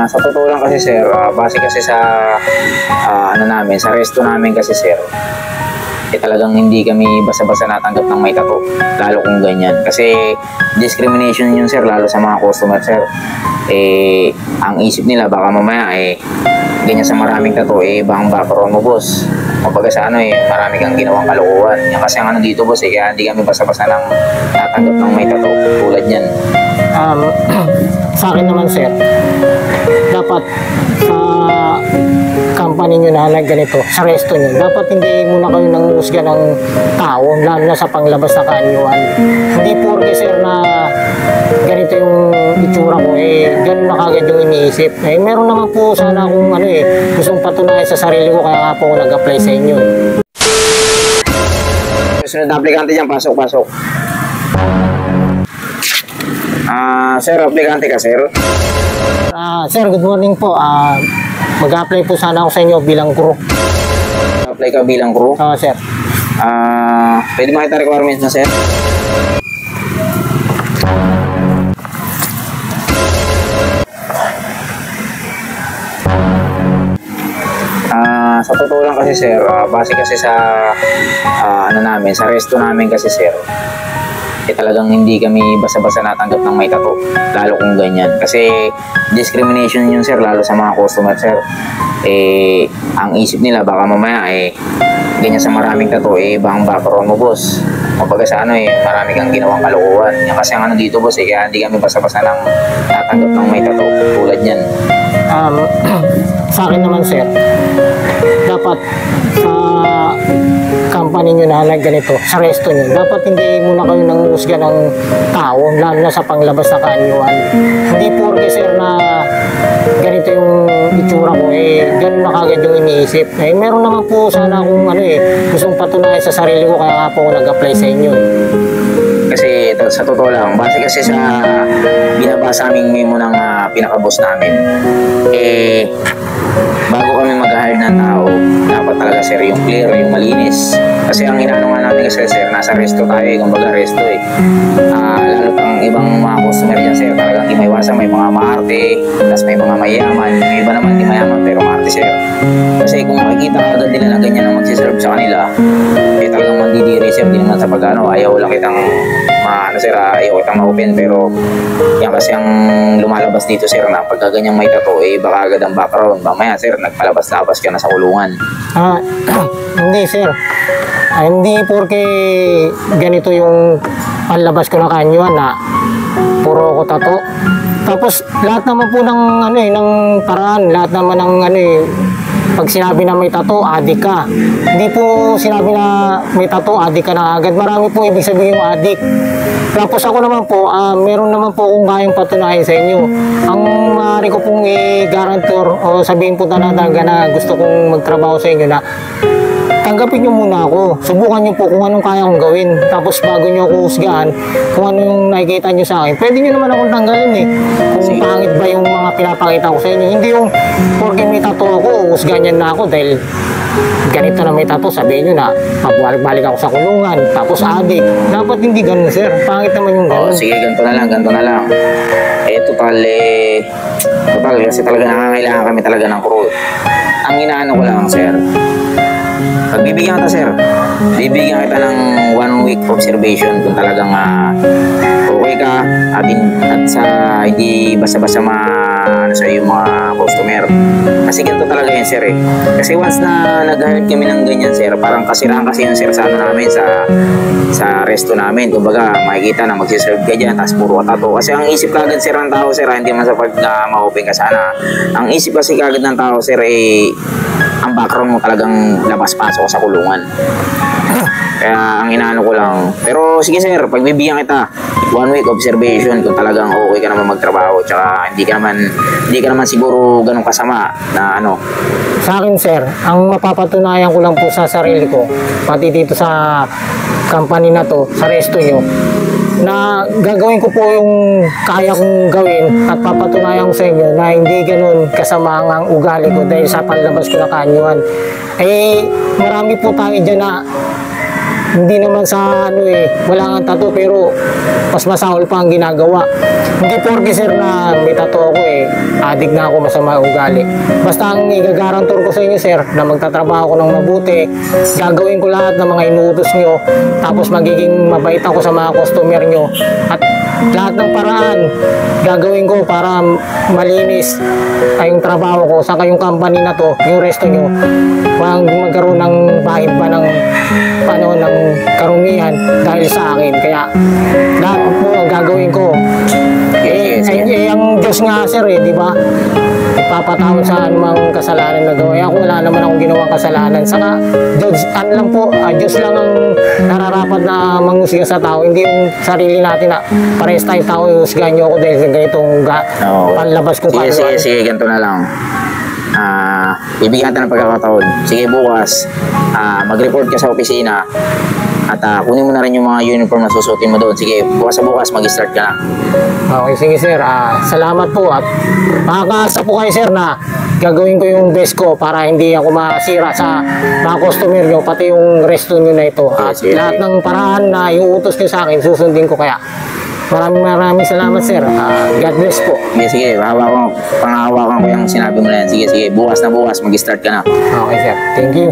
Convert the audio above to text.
Sa totoo lang kasi sir, base kasi sa ano namin, sa resto namin kasi sir, talagang hindi kami basta-basta natanggap ng may tattoo, lalo kung ganyan. Kasi discrimination yun sir, lalo sa mga customer sir. Ang isip nila baka mamaya ganyan sa maraming tattoo, bang background mo boss. Kapag sa marami kang ginawang kalokohan. Yan kasi ang dito boss, kaya hindi kami basta-basta nang natanggap ng may tattoo tulad yan. Sa akin naman sir, dapat sa company nyo na ganito, sa resto nyo, dapat hindi muna kayo nanguhusga ng tao, lalo na sa panglabas na kaanyuan. Hindi porke sir na ganito yung itsura ko, ganun na kagad yung iniisip. Meron naman po sana akong gustong patunayan sa sarili ko, kaya nga po ako nag-apply sa inyo. Sunod na aplikante dyan, pasok. Sir, aplikante ka sir? Sir, good morning po. Mag-apply po sana ako sa inyo bilang crew. Apply ka bilang crew? Oo, sir. Pwede makita requirements na sir? Sa totoo lang kasi sir, base kasi sa ano namin, sa resto namin kasi sir, talagang hindi kami basta-basta natanggap ng may tattoo, lalo kung ganyan. Kasi discrimination yun sir, lalo sa mga customer sir. Ang isip nila baka mamaya ganyan sa maraming tattoo, bang background mo boss. Kapag sa marami kang ginawang kalokohan. Yan kasi ang dito boss, kaya hindi kami basta-basta nang natanggap ng may tattoo tulad yan. Sa akin naman sir, dapat sa company nyo na ganito, sa resto nyo, dapat hindi muna kayo nanguhusga ng tao, lalo na sa panglabas na kaanyuan. Hindi porke sir na ganito yung itsura ko, ganun na kagad yung iniisip. Meron naman po sana akong gustong patunayan sa sarili ko, kaya nga po ako nag-apply sa inyo. Kasi sa totoo lang, base kasi sa binabasa aming memo ng pinaka-boss namin, bago kami mag-hire ng tao, dapat talaga sir yung clear, yung malinis. Kasi ang inaano nga namin kasi sir, nasa resto tayo, kumbaga resto lalo pang ibang mga customer dyan sir, talagang di maiwasan, may mga maarte, tapos may mga mayaman, may iba naman di mayaman pero maarte sir. Kasi kung makikita agad nila na ganyan ang magsiserve sa kanila, talagang mandidiri sir, di naman sa pag-ano, ayaw lang kitang ayaw kitang ma-open, pero yan kasi ang lumalabas dito sir, na pagka ganyang may tattoo, baka agad ang background, mamaya sir, nagpalabas-labas ka na sa kulungan. Hindi sir, hindi porke ganito yung panlabas ko ng kanyuan na puro ko tattoo. Tapos lahat naman po ng ng paraan, lahat naman ng pag sinabi na may tattoo, adik ka. Hindi po sinabi na may tattoo, adik ka na agad. Marami po ibig sabihin yung adik. Tapos ako naman po, meron naman po akong kayang patunayan sa inyo. Ang maaari ko pong i-guarantor o sabihin po talaga na gusto kong magtrabaho sa inyo na tanggapin nyo muna ako. Subukan nyo po kung anong kaya kong gawin. Tapos bago nyo ako husgahan, kung ano yung nakikita nyo sa akin, pwede nyo naman akong tanggalin Kung pangit ba yung mga pinapakita ko sa inyo. Hindi yung porque may tattoo ako, husgahan yan na ako dahil ganito na may tattoo, sabihin nyo na pabalik-balik ako sa kulungan, tapos adik. Dapat hindi ganun sir, pangit naman yung ganun. Sige, ganito na lang. Total kasi talaga nangangailangan kami talaga ng crew. Ang inaano ko lang sir, pagbibigyan kita sir, bibigyan kita ng 1 week observation kung talagang okay ka at sa hindi basta-basta sa yung mga customer. Kasi ganito talaga yun sir Kasi once na nag-hire kami ng ganyan sir, parang kasiraan kasi yun sir sa namin, sa resto namin. Kumbaga makikita na magsiserve ka dyan, tapos puro tattoo. Kasi ang isip kagad sir ng tao sir, hindi man sa pag ma-open ka sana. Ang isip kasi kagad ng tao sir ang background mo talagang labas-pasok sa kulungan. Kaya ang inaano ko lang. Pero sige sir, pagbibigyan kita 1 week observation kung talagang okay ka naman magtrabaho, tsaka hindi ka naman siguro ganun kasama na Sa akin sir, ang mapapatunayan ko lang po sa sarili ko, pati dito sa company na to, sa resto nyo, na gagawin ko po yung kaya kong gawin at papatunayan ko sa inyo na hindi ganun kasama ang ugali ko dahil sa panlabas ko na kanyuan. Marami po tayo dyan na hindi naman sa ano wala nga tattoo pero mas masahol pa ang ginagawa. Hindi porke sir na may tattoo ako adik na ako, masama ugali. Basta ang igagarantor ko sa inyo sir na magtatrabaho ko ng mabuti, gagawin ko lahat ng mga inuutos nyo, tapos magiging mabait ako sa mga customer nyo, at lahat ng paraan gagawin ko para malinis ay yung trabaho ko sa kayong company na to, yung resto nyo walang magkaroon ng bahid pa ng panahon ng karumihan dahil sa akin. Kaya lahat po ang gagawin ko. Ang Diyos nga sir di ba? Ipapatawad sa anumang kasalanan na gawa. Ako wala naman akong ginawang kasalanan. Saka Diyos, ano lang po, Diyos lang ang nararapat na manghusga sa tao. Hindi yung sarili natin na parehas tayong tao yung husgahan nyo ako dahil sa ganitong panlabas kong kaluan. Sige, ganito na lang. Bibigyan natin ng pagkakataon. Sige, bukas mag-report ka sa opisina at kunin mo na rin yung mga uniform na susutin mo doon. Sige, bukas sa bukas mag-start ka na. Okay, sige sir. Salamat po at makakaasa po kayo sir na gagawin ko yung best ko para hindi ako masira sa mga customer nyo, pati yung resto nyo na ito. At lahat ng paraan na yung utos nyo sa akin, susundin ko. Kaya maraming salamat sir. God bless po. Sige, panghawakan ko yung sinabi mo na yan. Sige, bukas na bukas mag-start ka na. Okay sir, thank you.